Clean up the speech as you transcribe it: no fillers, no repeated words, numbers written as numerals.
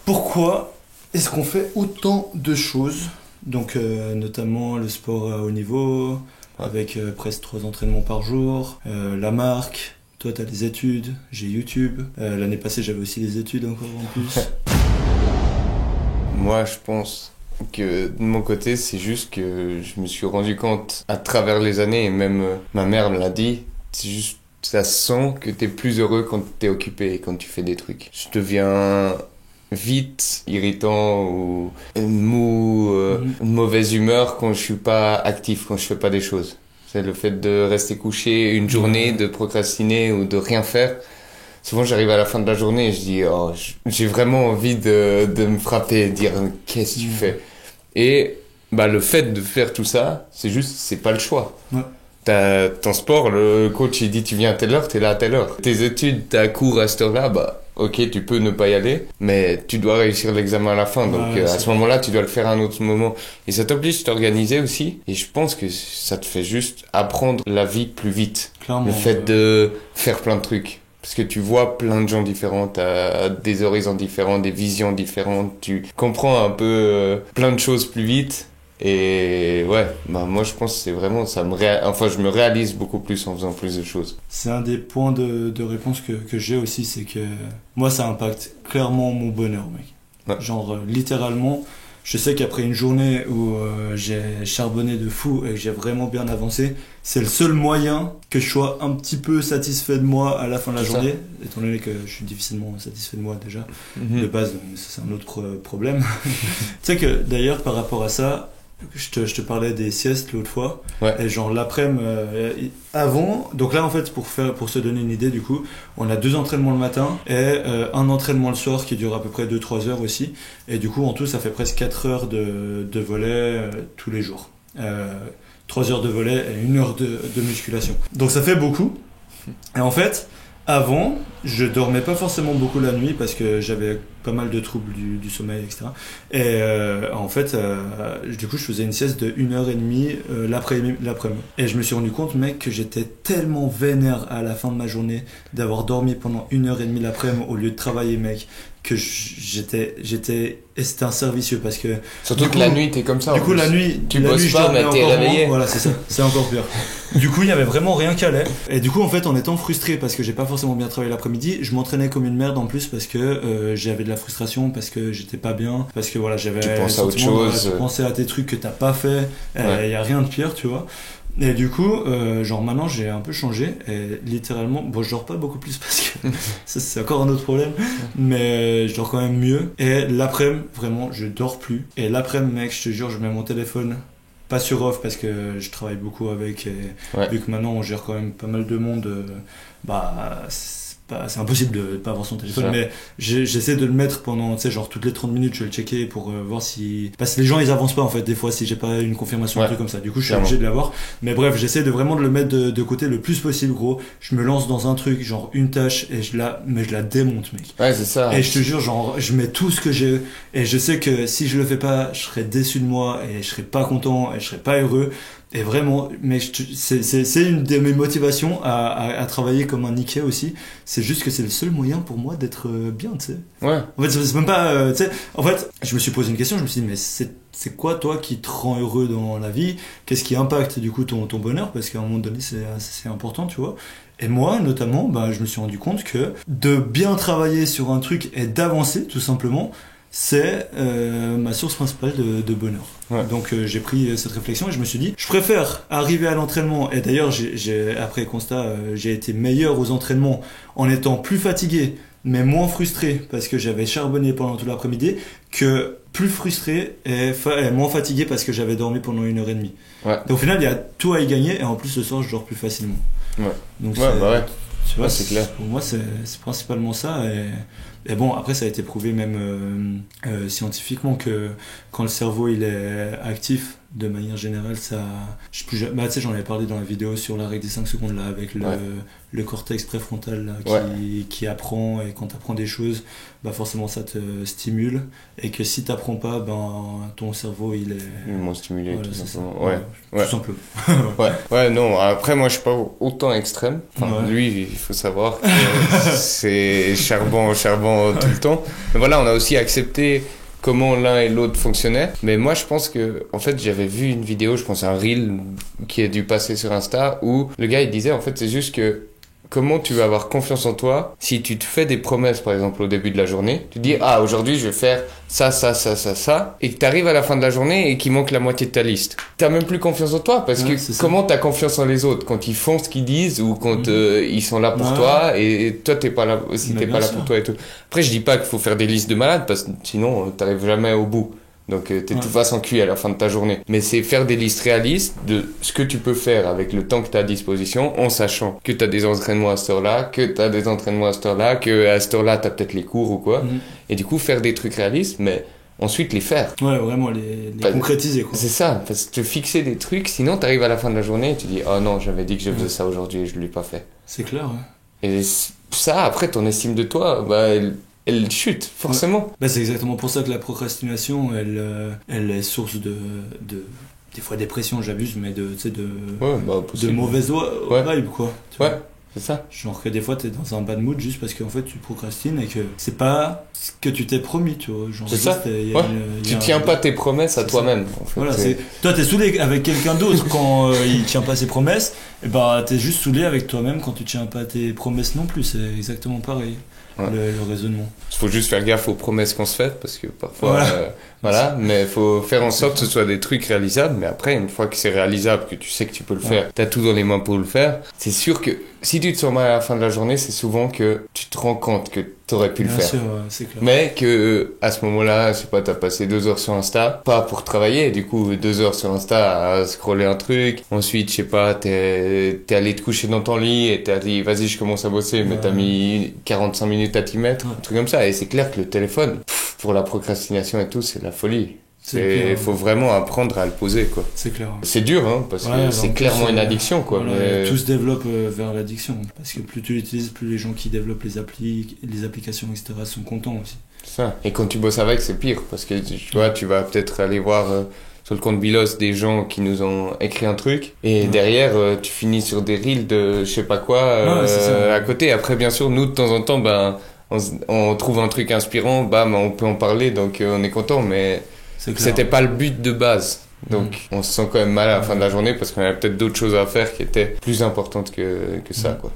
Pourquoi est-ce qu'on fait autant de choses? Donc notamment le sport à haut niveau, avec presque 3 entraînements par jour, la marque, toi t'as les études, j'ai YouTube, l'année passée j'avais aussi les études encore en plus. Moi je pense que de mon côté c'est juste que je me suis rendu compte à travers les années, et même ma mère me l'a dit, c'est juste ça sent que t'es plus heureux quand t'es occupé et quand tu fais des trucs. Je deviens vite irritant ou mou, une mauvaise humeur quand je suis pas actif, quand je fais pas des choses. C'est le fait de rester couché une journée, de procrastiner ou de rien faire. Souvent j'arrive à la fin de la journée et je dis oh, j'ai vraiment envie de me frapper et de dire qu'est-ce que tu fais. Et bah le fait de faire tout ça, c'est juste c'est pas le choix. Ouais. T'as ton sport, le coach il dit tu viens à telle heure, t'es là à telle heure. Tes études, t'as cours à cette heure-là, bah ok tu peux ne pas y aller, mais tu dois réussir l'examen à la fin, donc à ce moment-là tu dois le faire à un autre moment. Et ça t'oblige à t'organiser aussi, et je pense que ça te fait juste apprendre la vie plus vite. Clairement, le fait de faire plein de trucs. Parce que tu vois plein de gens différents, t'as des horizons différents, des visions différentes, tu comprends un peu plein de choses plus vite. Et ouais, bah moi je pense que c'est vraiment, je me réalise beaucoup plus en faisant plus de choses. C'est un des points de réponse que j'ai aussi, c'est que moi ça impacte clairement mon bonheur, mec. Ouais. Genre littéralement, je sais qu'après une journée où j'ai charbonné de fou et que j'ai vraiment bien avancé, c'est le seul moyen que je sois un petit peu satisfait de moi à la fin de la journée, étant donné que je suis difficilement satisfait de moi déjà, de base, c'est un autre problème. Tu sais que d'ailleurs par rapport à ça, je te parlais des siestes l'autre fois, et genre l'après-midi avant, donc là en fait pour se donner une idée du coup, on a 2 entraînements le matin et un entraînement le soir qui dure à peu près 2-3 heures aussi, et du coup en tout ça fait presque 4 heures de volley tous les jours, 3 heures de volley et 1 heure de musculation, donc ça fait beaucoup. Et en fait avant, je dormais pas forcément beaucoup la nuit parce que j'avais pas mal de troubles du sommeil, etc. Et en fait, du coup, je faisais une sieste de 1h30 l'après-midi. Et je me suis rendu compte, mec, que j'étais tellement vénère à la fin de ma journée d'avoir dormi pendant 1h30 l'après-midi au lieu de travailler, mec, que et c'était un service parce que surtout que la nuit t'es comme ça. Du coup la nuit tu bosses pas mais t'es réveillé. Voilà, c'est ça, c'est encore pire. Du coup il y avait vraiment rien qui allait, et du coup en fait en étant frustré parce que j'ai pas forcément bien travaillé l'après-midi, je m'entraînais comme une merde en plus parce que j'avais de la frustration, parce que j'étais pas bien, parce que voilà j'avais tu penses à autre chose, tu pensais à tes trucs que t'as pas fait, y a rien de pire, tu vois. Et du coup, genre maintenant j'ai un peu changé, et littéralement, bon je dors pas beaucoup plus parce que ça c'est encore un autre problème, mais je dors quand même mieux. Et l'après-midi, vraiment, je dors plus. Et l'après-midi, mec, je te jure, je mets mon téléphone pas sur off parce que je travaille beaucoup avec, et vu que maintenant on gère quand même pas mal de monde, c'est impossible de pas avoir son téléphone, mais j'essaie de le mettre pendant, tu sais, genre toutes les 30 minutes je vais le checker pour voir si, parce que les gens ils avancent pas en fait des fois si j'ai pas une confirmation, un truc comme ça, du coup je suis obligé de l'avoir. Mais bref, j'essaie de vraiment de le mettre de côté le plus possible, gros. Je me lance dans un truc, genre une tâche, et je la démonte, mec. Ouais, c'est ça. Et je te jure, genre je mets tout ce que j'ai, et je sais que si je le fais pas, je serai déçu de moi et je serai pas content et je serai pas heureux. Et vraiment, mais c'est une de mes motivations à travailler comme un niqué aussi. C'est juste que c'est le seul moyen pour moi d'être bien, tu sais. Ouais. En fait, c'est même pas, tu sais. En fait, je me suis posé une question. Je me suis dit, mais c'est quoi toi qui te rend heureux dans la vie? Qu'est-ce qui impacte du coup ton bonheur? Parce qu'à un moment donné, c'est important, tu vois. Et moi, notamment, je me suis rendu compte que de bien travailler sur un truc et d'avancer, tout simplement, c'est ma source principale de bonheur. Donc j'ai pris cette réflexion et je me suis dit, je préfère arriver à l'entraînement, et d'ailleurs après constat, j'ai été meilleur aux entraînements en étant plus fatigué mais moins frustré parce que j'avais charbonné pendant tout l'après-midi, que plus frustré et moins fatigué parce que j'avais dormi pendant 1h30. Donc au final il y a tout à y gagner, et en plus le soir je dors plus facilement. Donc tu vois, c'est clair. Pour moi c'est principalement ça. Et bon, après ça a été prouvé même scientifiquement que quand le cerveau il est actif, de manière générale, ça. Bah, tu sais, j'en avais parlé dans la vidéo sur la règle des 5 secondes, là, avec le cortex préfrontal là, qui apprend, et quand tu apprends des choses, bah, forcément ça te stimule. Et que si tu n'apprends pas, ben, ton cerveau il est. Moins stimulé, Voilà, tout c'est simplement. ça. Ouais. Tout simplement. Ouais, non, après, moi, je suis pas autant extrême. Enfin, lui, il faut savoir que c'est charbon tout le temps. Mais voilà, on a aussi accepté comment l'un et l'autre fonctionnaient. Mais moi, je pense que, en fait, j'avais vu une vidéo, je pense un reel qui a dû passer sur Insta, où le gars, il disait, en fait, c'est juste que comment tu vas avoir confiance en toi si tu te fais des promesses, par exemple, au début de la journée. Tu dis, ah, aujourd'hui, je vais faire ça, et que tu arrives à la fin de la journée et qu'il manque la moitié de ta liste. T'as même plus confiance en toi, parce que comment t'as confiance en les autres quand ils font ce qu'ils disent ou quand ils sont là pour toi et toi, t'es pas là, si t'es pas là pour toi et tout. Après, je dis pas qu'il faut faire des listes de malades, parce que sinon, t'arrives jamais au bout. Donc t'es tout face en cuit à la fin de ta journée. Mais c'est faire des listes réalistes de ce que tu peux faire avec le temps que tu as à disposition, en sachant que tu as des entraînements à cette heure-là, que tu as des entraînements à cette heure-là, que à cette heure-là tu as peut-être les cours ou quoi. Et du coup faire des trucs réalistes, mais ensuite les faire. Ouais, vraiment les concrétiser quoi. C'est ça, parce que te fixer des trucs, sinon tu arrives à la fin de la journée et tu dis oh non, j'avais dit que je faisais ça aujourd'hui et je l'ai pas fait. C'est clair, ouais. Et ça, après ton estime de toi, bah elle chute, forcément. Ouais. Bah, c'est exactement pour ça que la procrastination, elle est source de des fois dépression, j'abuse, mais de mauvaises vibes, quoi. Ouais, c'est ça. Genre que des fois, t'es dans un bad mood juste parce qu'en fait, tu procrastines et que c'est pas ce que tu t'es promis, tu vois. Genre, c'est ça. Tu tiens pas tes promesses à toi-même. En fait. Voilà, toi, t'es saoulé avec quelqu'un d'autre quand il tient pas ses promesses, et bah, t'es juste saoulé avec toi-même quand tu tiens pas tes promesses non plus. C'est exactement pareil. Le raisonnement. Il faut juste faire gaffe aux promesses qu'on se fait parce que parfois mais il faut faire en sorte que ce soit des trucs réalisables, mais après une fois que c'est réalisable, que tu sais que tu peux le faire, tu as tout dans les mains pour le faire, c'est sûr que si tu te sens mal à la fin de la journée, c'est souvent que tu te rends compte que tu aurais pu le faire. Sûr, c'est clair. Mais que à ce moment-là, je sais pas, tu as passé 2 heures sur Insta, pas pour travailler, du coup 2 heures sur Insta à scroller un truc, ensuite je sais pas, t'es allé te coucher dans ton lit et t'as dit vas-y je commence à bosser, mais t'as mis 45 minutes à t'y mettre, un truc comme ça, et c'est clair que le téléphone, pour la procrastination et tout, c'est la folie. Il faut vraiment apprendre à le poser, quoi. C'est clair. C'est dur, hein, parce que c'est clairement une addiction, quoi. Voilà, tout se développe vers l'addiction. Parce que plus tu l'utilises, plus les gens qui développent les applications, etc. sont contents aussi. Ça. Et quand tu bosses avec, c'est pire. Parce que tu vois, tu vas peut-être aller voir sur le compte Bilos des gens qui nous ont écrit un truc. Et derrière, tu finis sur des reels de je sais pas quoi à côté. Après, bien sûr, nous, de temps en temps, on trouve un truc inspirant, on peut en parler, donc on est content, mais c'était pas le but de base. Donc on se sent quand même mal à la fin de la journée parce qu'on avait peut-être d'autres choses à faire qui étaient plus importantes que ça, quoi.